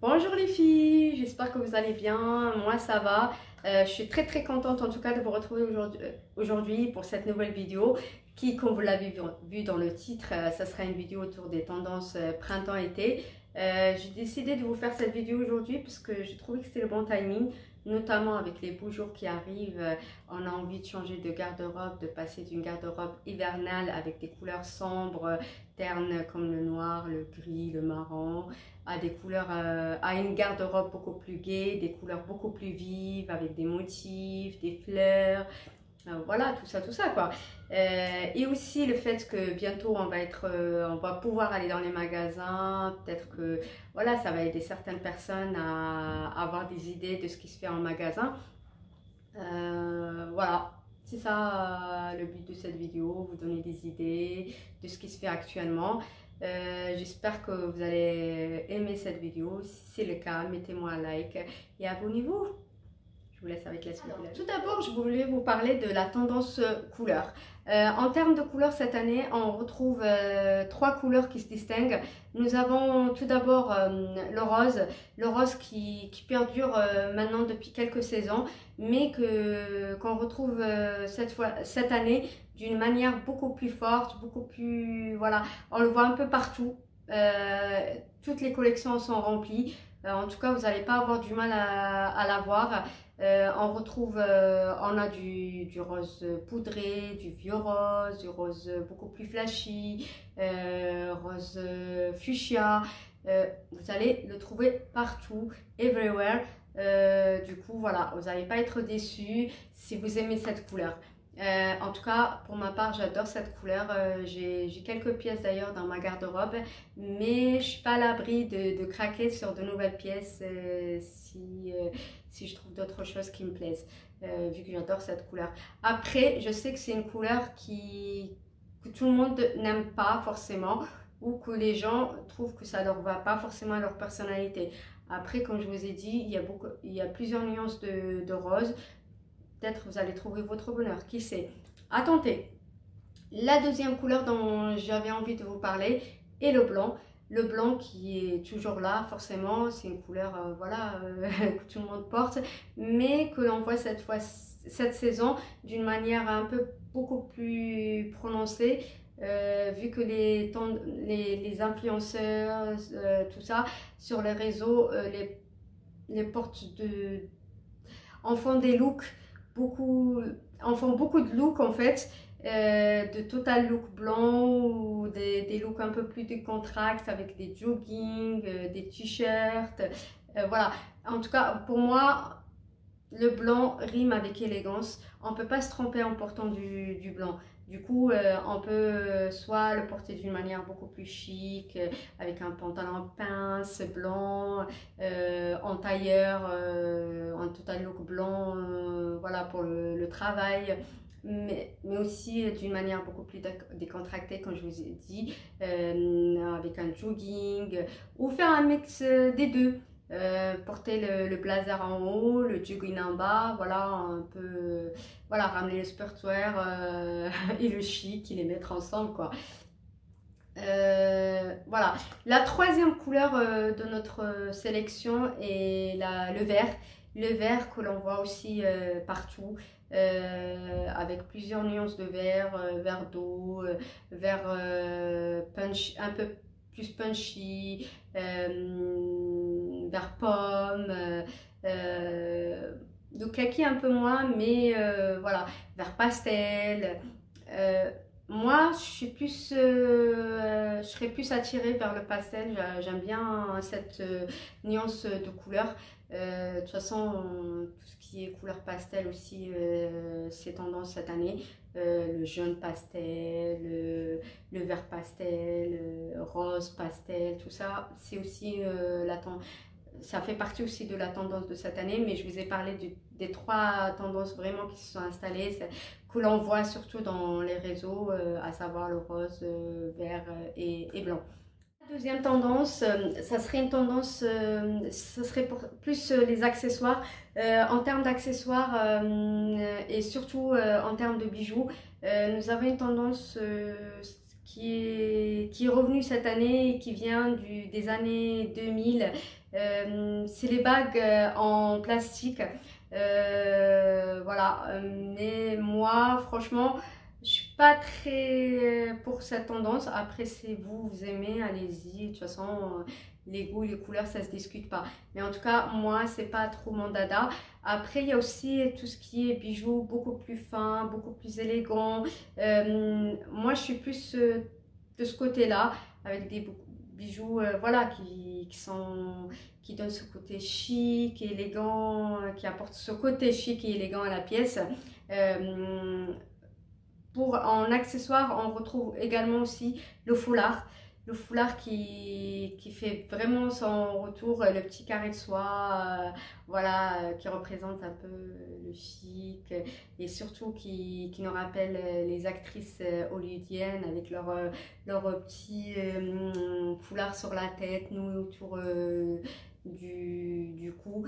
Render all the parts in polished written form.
Bonjour les filles, j'espère que vous allez bien, moi ça va. Je suis très contente en tout cas de vous retrouver aujourd'hui pour cette nouvelle vidéo qui, comme vous l'avez vu dans le titre, ça sera une vidéo autour des tendances printemps-été. J'ai décidé de vous faire cette vidéo aujourd'hui parce que j'ai trouvé que c'était le bon timing, notamment avec les beaux jours qui arrivent. On a envie de changer de garde-robe, de passer d'une garde-robe hivernale avec des couleurs sombres, ternes comme le noir, le gris, le marron, à des couleurs, à une garde-robe beaucoup plus gaie, des couleurs beaucoup plus vives, avec des motifs, des fleurs, voilà, tout ça quoi. Et aussi le fait que bientôt on va pouvoir aller dans les magasins, peut-être que voilà, ça va aider certaines personnes à avoir des idées de ce qui se fait en magasin. Voilà, c'est ça le but de cette vidéo, vous donner des idées de ce qui se fait actuellement. J'espère que vous allez aimer cette vidéo. Si c'est le cas, mettez-moi un like et abonnez-vous. Je vous laisse avec la suite. Alors, tout d'abord, je voulais vous parler de la tendance couleur. En termes de couleurs, cette année, on retrouve trois couleurs qui se distinguent. Nous avons tout d'abord le rose qui perdure maintenant depuis quelques saisons, mais qu'on retrouve cette année d'une manière beaucoup plus forte, beaucoup plus, voilà, on le voit un peu partout. Toutes les collections sont remplies. En tout cas, vous n'allez pas avoir du mal à la voir. On a du rose poudré, du vieux rose, du rose beaucoup plus flashy, rose fuchsia. Vous allez le trouver partout, everywhere. Du coup, voilà, vous n'allez pas être déçus si vous aimez cette couleur. En tout cas, pour ma part, j'adore cette couleur. J'ai quelques pièces d'ailleurs dans ma garde-robe, mais je suis pas à l'abri de craquer sur de nouvelles pièces si je trouve d'autres choses qui me plaisent, vu que j'adore cette couleur. Après, je sais que c'est une couleur que tout le monde n'aime pas forcément, ou que les gens trouvent que ça ne leur va pas forcément à leur personnalité. Après, comme je vous ai dit, il y a plusieurs nuances de rose. Peut-être vous allez trouver votre bonheur, qui sait. À tenter. La deuxième couleur dont j'avais envie de vous parler est le blanc. Le blanc qui est toujours là, forcément, c'est une couleur voilà, que tout le monde porte, mais que l'on voit cette saison d'une manière un peu beaucoup plus prononcée, vu que les influenceurs, tout ça, sur les réseaux, les portent en font des looks en font beaucoup de looks en fait, de total look blanc ou des looks un peu plus décontracts avec des jogging, des t-shirts, voilà. En tout cas, pour moi, le blanc rime avec élégance. On ne peut pas se tromper en portant du blanc. Du coup, on peut soit le porter d'une manière beaucoup plus chic, avec un pantalon pince blanc, en tailleur, en total look blanc, voilà, pour le travail. Mais aussi d'une manière beaucoup plus décontractée, comme je vous ai dit, avec un jogging, ou faire un mix des deux. Porter le blazer en haut, le jogging en bas, voilà, un peu, voilà, ramener le sportswear et le chic et les mettre ensemble, quoi. Voilà, la troisième couleur de notre sélection est le vert que l'on voit aussi partout, avec plusieurs nuances de vert, vert d'eau, vert punch, un peu plus punchy, vert pomme, de kaki un peu moins, mais voilà, vert pastel. Moi, je serais plus attirée vers le pastel. J'aime bien cette nuance de couleur. De toute façon, tout ce qui est couleur pastel aussi, c'est tendance cette année. Le jaune pastel, le vert pastel, rose pastel, tout ça, c'est aussi ça fait partie aussi de la tendance de cette année, mais je vous ai parlé des trois tendances vraiment qui se sont installées, que l'on voit surtout dans les réseaux, à savoir le rose, vert et blanc. La deuxième tendance, ça serait une tendance, ça serait pour plus les accessoires. En termes d'accessoires et surtout en termes de bijoux, nous avons une tendance qui est revenu cette année et qui vient des années 2000. C'est les bagues en plastique. Voilà, mais moi, franchement, je suis pas très pour cette tendance. Après, c'est vous, vous aimez, allez-y. De toute façon, les goûts, les couleurs, ça se discute pas. Mais en tout cas, moi, c'est pas trop mon dada. Après, il y a aussi tout ce qui est bijoux beaucoup plus fins, beaucoup plus élégants. Moi, je suis plus de ce côté-là, avec des bijoux, voilà, qui donnent ce côté chic et élégant, qui apportent ce côté chic et élégant à la pièce. Euh, en accessoire, on retrouve également aussi le foulard. Le foulard qui fait vraiment son retour, le petit carré de soie, voilà, qui représente un peu le chic et surtout qui nous rappelle les actrices hollywoodiennes avec leur petit foulard sur la tête, nous autour du cou.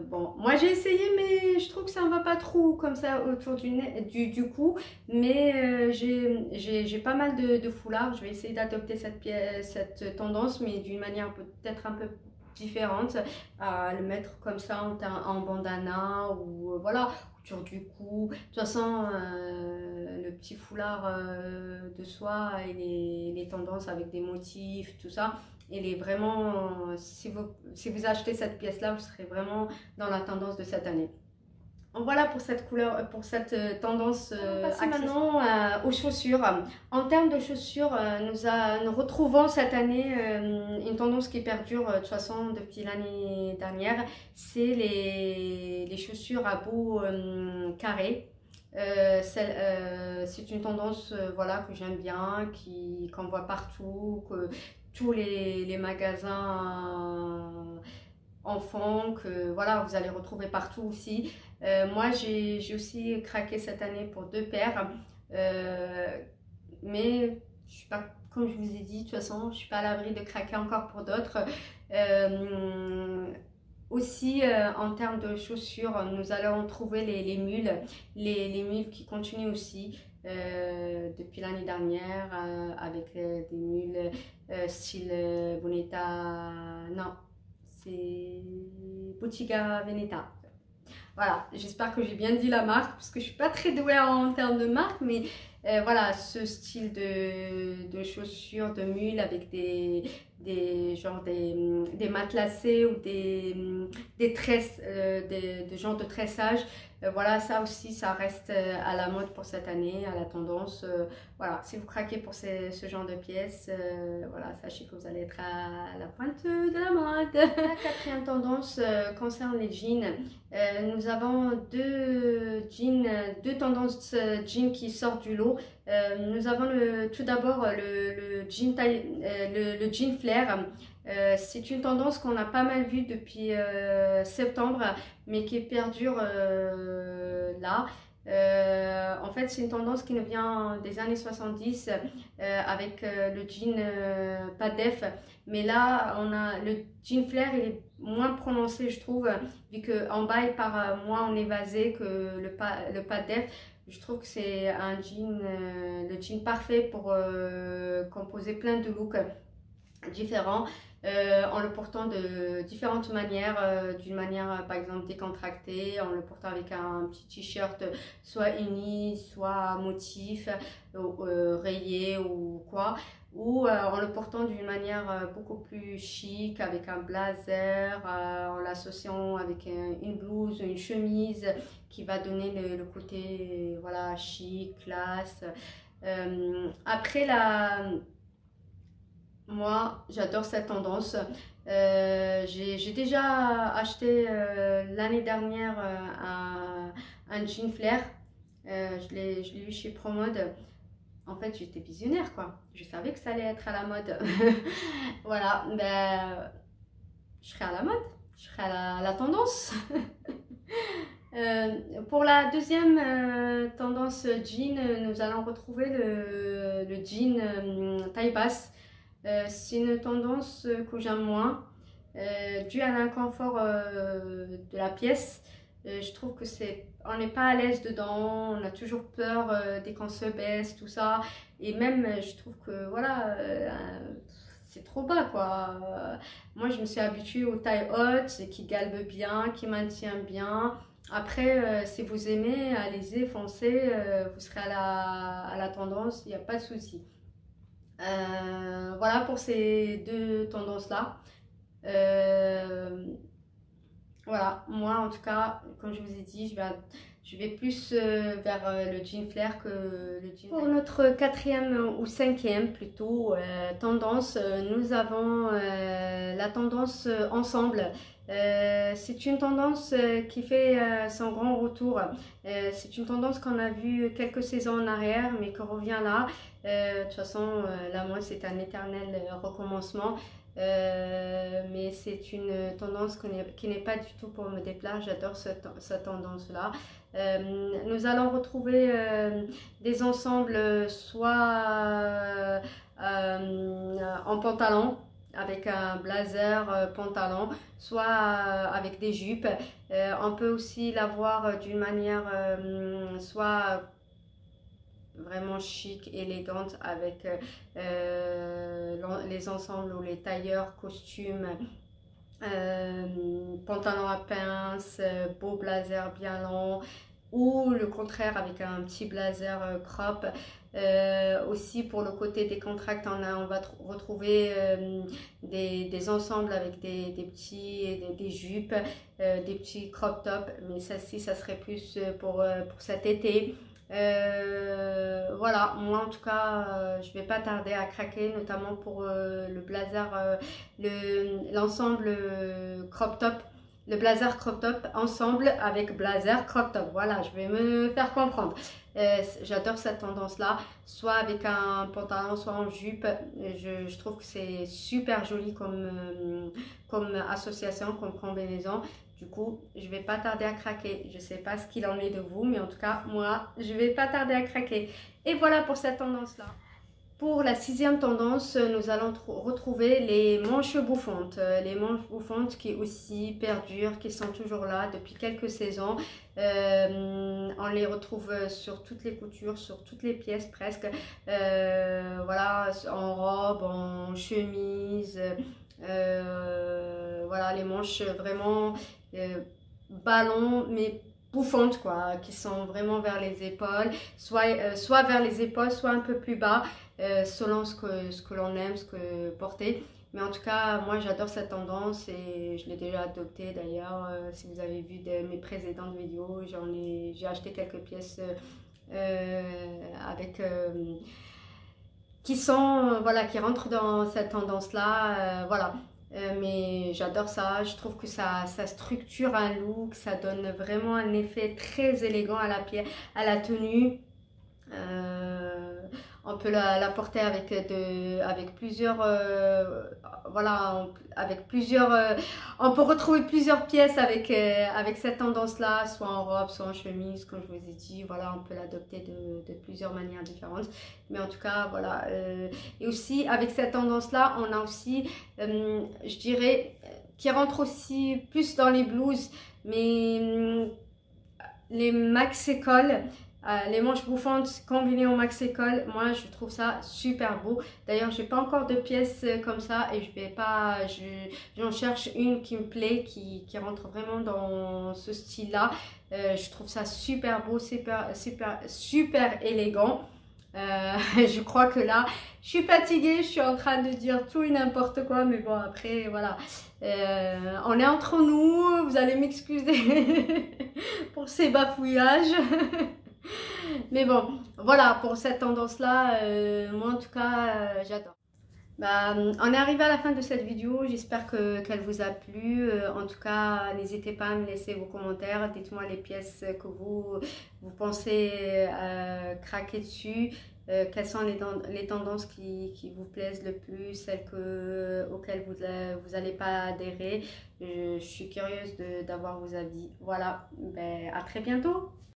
Bon, moi j'ai essayé, mais je trouve que ça ne va pas trop comme ça autour du cou. Mais j'ai pas mal de foulards. Je vais essayer d'adopter cette tendance, mais d'une manière peut-être un peu différente, à le mettre comme ça en bandana ou voilà, autour du cou. De toute façon, le petit foulard de soie et les tendances avec des motifs, tout ça. Elle est vraiment, si vous achetez cette pièce-là, vous serez vraiment dans la tendance de cette année. Voilà pour cette couleur, pour cette tendance. On va passer maintenant aux chaussures. En termes de chaussures, nous retrouvons cette année une tendance qui perdure de toute façon depuis l'année dernière. C'est les chaussures à bout carré. C'est une tendance voilà, que j'aime bien, qu'on voit partout, que tous les magasins enfants, que voilà, vous allez retrouver partout aussi. Moi, j'ai aussi craqué cette année pour 2 paires, mais je suis pas, comme je vous ai dit, de toute façon, je suis pas à l'abri de craquer encore pour d'autres. Aussi, en termes de chaussures, nous allons trouver les mules, les mules qui continuent aussi depuis l'année dernière avec des mules style Bonetta, non, c'est Bottega Veneta. Voilà, j'espère que j'ai bien dit la marque parce que je suis pas très douée en termes de marque, mais voilà, ce style de chaussures de mule avec des matelassés ou des tresses, des genres de tressage. Voilà, ça aussi, ça reste à la mode pour cette année, à la tendance. Voilà, si vous craquez pour ce genre de pièces, voilà, sachez que vous allez être à la pointe de la mode. La quatrième tendance concerne les jeans. Nous avons deux tendances jeans qui sortent du lot. Nous avons tout d'abord le jean flair. C'est une tendance qu'on a pas mal vue depuis septembre, mais qui perdure là. En fait, c'est une tendance qui nous vient des années 70 avec le jean pas def. Mais là, on a le jean flair, il est moins prononcé, je trouve, vu qu'en bas, il part moins en évasé que le pas def. Je trouve que c'est un jean, le jean parfait pour composer plein de looks différents. En le portant de différentes manières, d'une manière par exemple décontractée, en le portant avec un petit t-shirt soit uni, soit motif, rayé ou quoi, ou en le portant d'une manière beaucoup plus chic avec un blazer, en l'associant avec une blouse, une chemise qui va donner le côté voilà, chic, classe. Après moi, j'adore cette tendance. J'ai déjà acheté l'année dernière un jean flair. Je l'ai eu chez Promode. En fait, j'étais visionnaire, quoi. Je savais que ça allait être à la mode. Voilà, ben, je serai à la mode. Je serai à la tendance. Pour la deuxième tendance jean, nous allons retrouver le jean taille basse. C'est une tendance que j'aime moins, due à l'inconfort de la pièce. Je trouve que on n'est pas à l'aise dedans, on a toujours peur dès qu'on se baisse, tout ça. Et même, je trouve que voilà, c'est trop bas quoi. Moi, je me suis habituée aux tailles hautes, qui galbent bien, qui maintiennent bien. Après, si vous aimez, allez-y, foncez, vous serez à la tendance, il n'y a pas de souci. Voilà pour ces deux tendances-là. Euh, voilà, moi en tout cas, comme je vous ai dit, je vais plus vers le jean flair que le jean. Pour notre quatrième ou cinquième plutôt tendance, nous avons la tendance ensemble. C'est une tendance qui fait son grand retour. C'est une tendance qu'on a vue quelques saisons en arrière, mais qui revient là. De toute façon, la mode c'est un éternel recommencement. Mais c'est une tendance qui n'est pas du tout pour me déplaire. J'adore cette tendance-là. Nous allons retrouver des ensembles soit en pantalon, avec un blazer pantalon, soit avec des jupes. On peut aussi l'avoir d'une manière soit vraiment chic, élégante, avec les ensembles ou les tailleurs, costumes, pantalon à pince, beau blazer bien long, ou le contraire avec un petit blazer crop. Aussi pour le côté des contracts, on va retrouver des ensembles avec des jupes, des petits crop tops, mais ça serait plus pour cet été. Voilà, moi en tout cas, je vais pas tarder à craquer, notamment pour le blazer, l'ensemble crop top, le blazer crop top ensemble avec blazer crop top. Voilà, je vais me faire comprendre. J'adore cette tendance-là, soit avec un pantalon, soit en jupe. Je trouve que c'est super joli comme association, comme combinaison. Du coup, je vais pas tarder à craquer. Je sais pas ce qu'il en est de vous, mais en tout cas, moi, je vais pas tarder à craquer. Et voilà pour cette tendance-là. Pour la sixième tendance, nous allons retrouver les manches bouffantes. Les manches bouffantes qui aussi perdurent, qui sont toujours là depuis quelques saisons. On les retrouve sur toutes les coutures, sur toutes les pièces presque. Voilà, en robe, en chemise. Voilà, les manches vraiment ballon, mais bouffantes quoi, qui sont vraiment vers les épaules, soit vers les épaules, soit un peu plus bas, selon ce que l'on aime, ce que porter. Mais en tout cas, moi j'adore cette tendance et je l'ai déjà adoptée d'ailleurs. Si vous avez vu mes précédentes vidéos, j'ai acheté quelques pièces avec qui sont voilà, qui rentrent dans cette tendance là, voilà. Mais j'adore ça, je trouve que ça structure un look, ça donne vraiment un effet très élégant à la tenue. On peut la porter avec plusieurs voilà, avec plusieurs on peut retrouver plusieurs pièces avec cette tendance là, soit en robe, soit en chemise, comme je vous ai dit. Voilà, on peut l'adopter de plusieurs manières différentes, mais en tout cas voilà. Et aussi avec cette tendance là, on a aussi je dirais qui rentre aussi plus dans les blouses, mais les max-écoles, les manches bouffantes combinées en max-école, moi je trouve ça super beau. D'ailleurs, j'ai pas encore de pièces comme ça et j'en cherche une qui me plaît, qui rentre vraiment dans ce style-là. Je trouve ça super beau, super élégant. Je crois que là, je suis fatiguée, je suis en train de dire tout et n'importe quoi, mais bon, après, voilà. On est entre nous, vous allez m'excuser pour ces bafouillages. Mais bon, voilà, pour cette tendance-là, moi en tout cas, j'adore. Bah, on est arrivé à la fin de cette vidéo, j'espère qu'elle vous a plu. En tout cas, n'hésitez pas à me laisser vos commentaires, dites-moi les pièces que vous pensez craquer dessus, quelles sont les tendances qui vous plaisent le plus, celles auxquelles vous n'allez pas adhérer. Je suis curieuse d'avoir vos avis. Voilà, ben, à très bientôt.